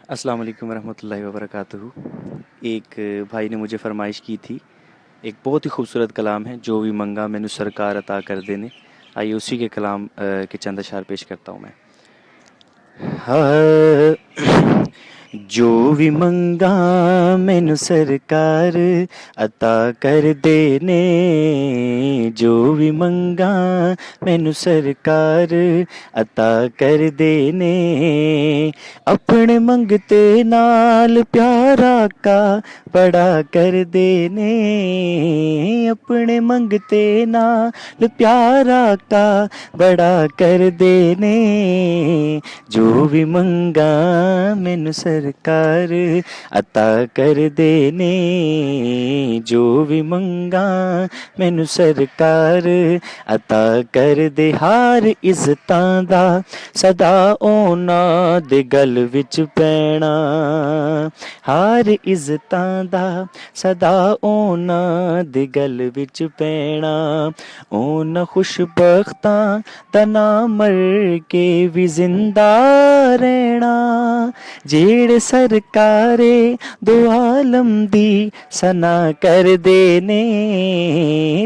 अस्सलाम वालेकुम रहमतुल्लाहि व बरकातुहू। एक भाई ने मुझे फरमाइश की थी। एक बहुत ही खूबसूरत कलाम है, जो भी मंगा मैनू सरकार अता कर देने। आइए उसी के कलाम के चंद अशार पेश करता हूँ मैं। हाँ, जो भी मंगा मैनू सरकार अता कर देने। जो भी मंगा मैनू सरकार अता कर देने। अपने मंगते नाल प्यारा का बड़ा कर देने। अपने मंगते नाल प्यारा का बड़ा कर देने। जो भी मंगा मैनू सरकार अता कर देने। जो भी मंगा मैनू सरकार अता कर दे। हार इज़्ज़तां दा सदा ਉਹਨਾਂ ਦੇ ਗਲ ਵਿੱਚ ਪੈਣਾ। ਹਾਰ ਇੱਜ਼ਤਾਂ ਦਾ ਸਦਾ ਉਹਨਾਂ ਦੇ ਗਲ ਵਿੱਚ ਪੈਣਾ। ਉਹਨਾਂ ਖੁਸ਼ਬਖਤਾਂ ਦਾ ਨਾ ਮਰ ਕੇ ਵੀ ਜ਼ਿੰਦਾ ਰਹਿਣਾ। ਜਿਹੜੇ ਸਰਕਾਰੇ ਦੋ ਆਲਮ ਦੀ ਸਨਾ ਕਰਦੇ ਨੇ।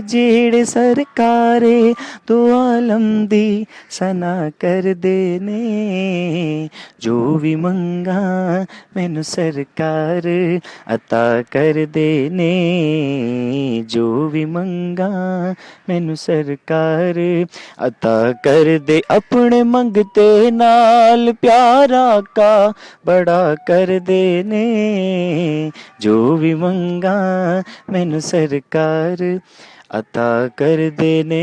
ਜਿਹੜੇ ਸਰਕਾਰੇ ਦੋ ਆਲਮ ਦੀ ਸਨਾ ਕਰਦੇ ਨੇ। ਜੋ ਵੀ ਮੰਗਾ ਮੈਨੂੰ ਸਰਕਾਰ ਅਤਾ ਕਰਦੇ ਨੇ। ਜੋ ਵੀ ਮੰਗਾ ਮੈਨੂੰ ਸਰਕਾਰ अता कर दे। अपने मंगते नाल प्यारा का बड़ा कर देने। जो भी मंगा मैनू सरकार अता कर देने।